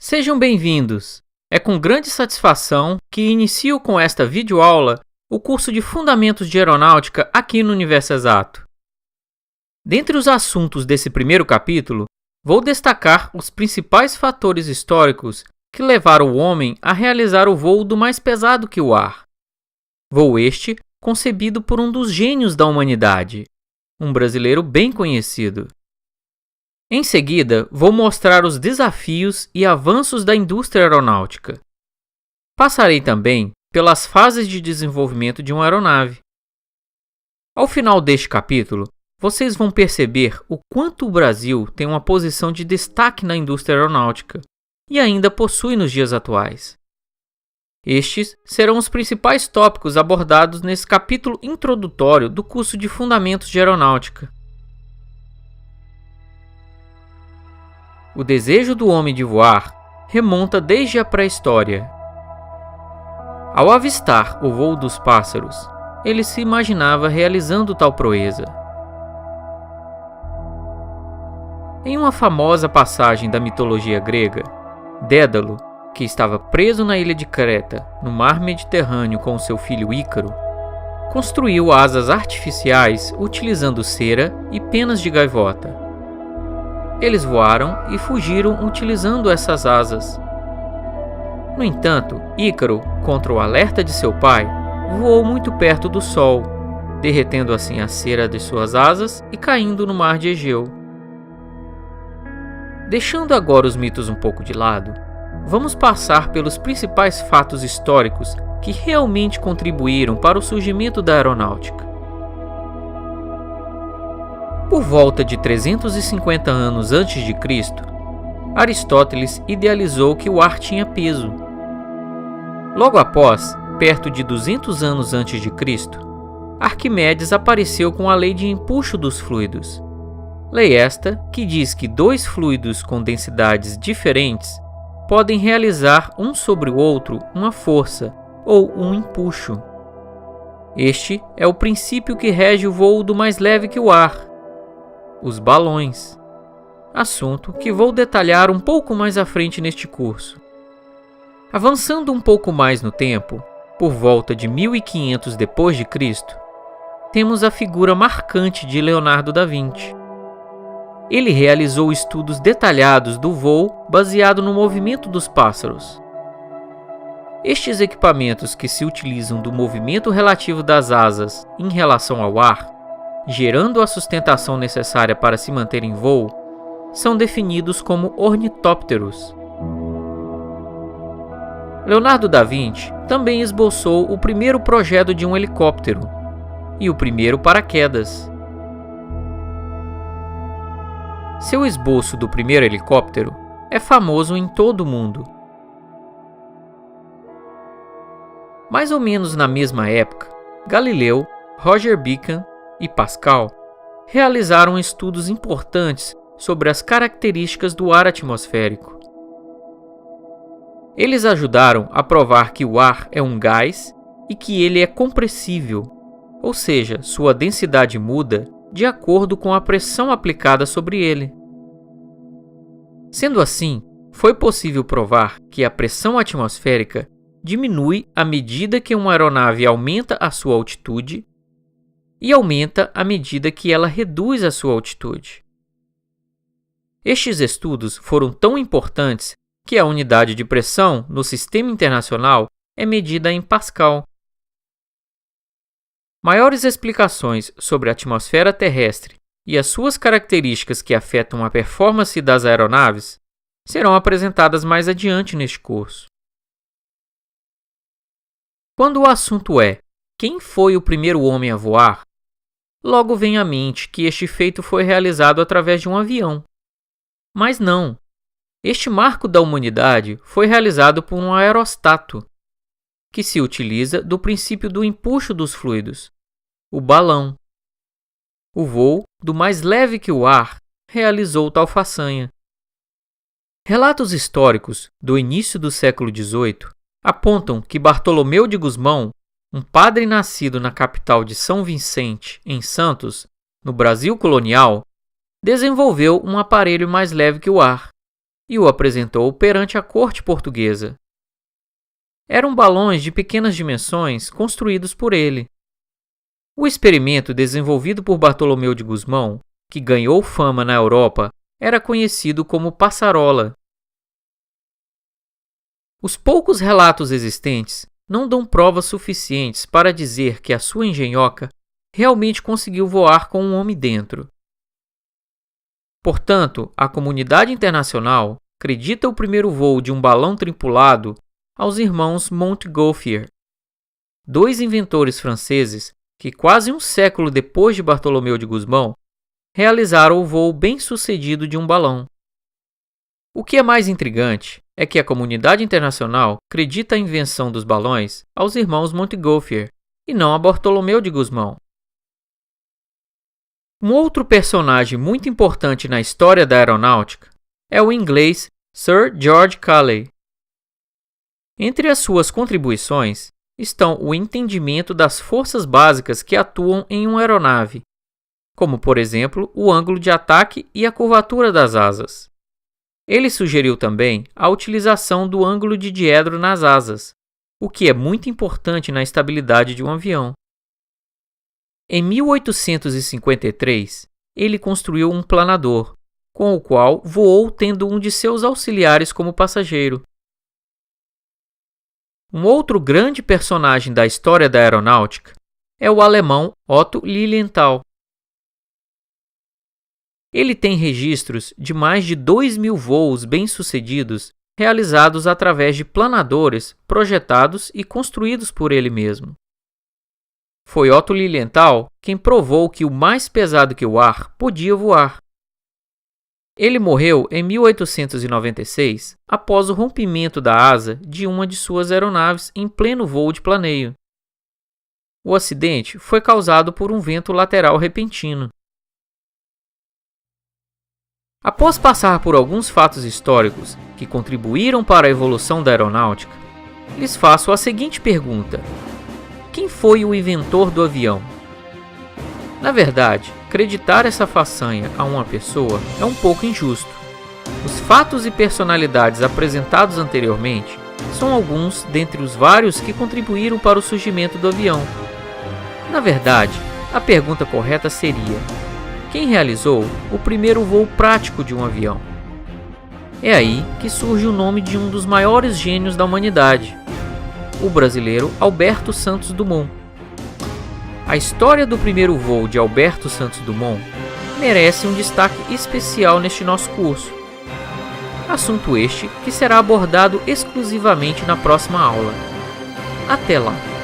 Sejam bem-vindos! É com grande satisfação que inicio com esta videoaula o curso de Fundamentos de Aeronáutica aqui no Universo Exato. Dentre os assuntos desse primeiro capítulo, vou destacar os principais fatores históricos que levaram o homem a realizar o voo do mais pesado que o ar. Voo este concebido por um dos gênios da humanidade, um brasileiro bem conhecido. Em seguida, vou mostrar os desafios e avanços da indústria aeronáutica. Passarei também pelas fases de desenvolvimento de uma aeronave. Ao final deste capítulo, vocês vão perceber o quanto o Brasil tem uma posição de destaque na indústria aeronáutica e ainda possui nos dias atuais. Estes serão os principais tópicos abordados nesse capítulo introdutório do curso de Fundamentos de Aeronáutica. O desejo do homem de voar remonta desde a pré-história. Ao avistar o voo dos pássaros, ele se imaginava realizando tal proeza. Em uma famosa passagem da mitologia grega, Dédalo, que estava preso na ilha de Creta, no mar Mediterrâneo com seu filho Ícaro, construiu asas artificiais utilizando cera e penas de gaivota. Eles voaram e fugiram utilizando essas asas. No entanto, Ícaro, contra o alerta de seu pai, voou muito perto do Sol, derretendo assim a cera de suas asas e caindo no mar de Egeu. Deixando agora os mitos um pouco de lado, vamos passar pelos principais fatos históricos que realmente contribuíram para o surgimento da aeronáutica. Por volta de 350 anos antes de Cristo, Aristóteles idealizou que o ar tinha peso. Logo após, perto de 200 anos antes de Cristo, Arquimedes apareceu com a lei de empuxo dos fluidos. Lei esta que diz que dois fluidos com densidades diferentes podem realizar um sobre o outro uma força ou um empuxo. Este é o princípio que rege o voo do mais leve que o ar, os balões, assunto que vou detalhar um pouco mais à frente neste curso. Avançando um pouco mais no tempo, por volta de 1500 d.C., temos a figura marcante de Leonardo da Vinci. Ele realizou estudos detalhados do voo baseado no movimento dos pássaros. Estes equipamentos que se utilizam do movimento relativo das asas em relação ao ar, gerando a sustentação necessária para se manter em voo, são definidos como ornitópteros. Leonardo da Vinci também esboçou o primeiro projeto de um helicóptero e o primeiro paraquedas. Seu esboço do primeiro helicóptero é famoso em todo o mundo. Mais ou menos na mesma época, Galileu, Roger Bacon e Pascal realizaram estudos importantes sobre as características do ar atmosférico. Eles ajudaram a provar que o ar é um gás e que ele é compressível, ou seja, sua densidade muda de acordo com a pressão aplicada sobre ele. Sendo assim, foi possível provar que a pressão atmosférica diminui à medida que uma aeronave aumenta a sua altitude e aumenta à medida que ela reduz a sua altitude. Estes estudos foram tão importantes que a unidade de pressão no sistema internacional é medida em Pascal. Maiores explicações sobre a atmosfera terrestre e as suas características que afetam a performance das aeronaves serão apresentadas mais adiante neste curso. Quando o assunto é quem foi o primeiro homem a voar, logo vem à mente que este feito foi realizado através de um avião. Mas não. Este marco da humanidade foi realizado por um aerostato, que se utiliza do princípio do empuxo dos fluidos, o balão. O voo, do mais leve que o ar, realizou tal façanha. Relatos históricos do início do século XVIII apontam que Bartolomeu de Gusmão, um padre nascido na capital de São Vicente, em Santos, no Brasil colonial, desenvolveu um aparelho mais leve que o ar, e o apresentou perante a corte portuguesa. Eram balões de pequenas dimensões construídos por ele. O experimento desenvolvido por Bartolomeu de Gusmão, que ganhou fama na Europa, era conhecido como passarola. Os poucos relatos existentes não dão provas suficientes para dizer que a sua engenhoca realmente conseguiu voar com um homem dentro. Portanto, a comunidade internacional acredita o primeiro voo de um balão tripulado aos irmãos Montgolfier, dois inventores franceses que quase um século depois de Bartolomeu de Gusmão realizaram o voo bem-sucedido de um balão. O que é mais intrigante é que a comunidade internacional acredita a invenção dos balões aos irmãos Montgolfier e não a Bartolomeu de Gusmão. Um outro personagem muito importante na história da aeronáutica é o inglês Sir George Cayley. Entre as suas contribuições estão o entendimento das forças básicas que atuam em uma aeronave, como, por exemplo, o ângulo de ataque e a curvatura das asas. Ele sugeriu também a utilização do ângulo de diedro nas asas, o que é muito importante na estabilidade de um avião. Em 1853, ele construiu um planador, com o qual voou tendo um de seus auxiliares como passageiro. Um outro grande personagem da história da aeronáutica é o alemão Otto Lilienthal. Ele tem registros de mais de 2.000 voos bem-sucedidos realizados através de planadores projetados e construídos por ele mesmo. Foi Otto Lilienthal quem provou que o mais pesado que o ar podia voar. Ele morreu em 1896 após o rompimento da asa de uma de suas aeronaves em pleno voo de planeio. O acidente foi causado por um vento lateral repentino. Após passar por alguns fatos históricos que contribuíram para a evolução da aeronáutica, lhes faço a seguinte pergunta: quem foi o inventor do avião? Na verdade, acreditar essa façanha a uma pessoa é um pouco injusto. Os fatos e personalidades apresentados anteriormente são alguns dentre os vários que contribuíram para o surgimento do avião. Na verdade, a pergunta correta seria: quem realizou o primeiro voo prático de um avião? É aí que surge o nome de um dos maiores gênios da humanidade, o brasileiro Alberto Santos Dumont. A história do primeiro voo de Alberto Santos Dumont merece um destaque especial neste nosso curso. Assunto este que será abordado exclusivamente na próxima aula. Até lá!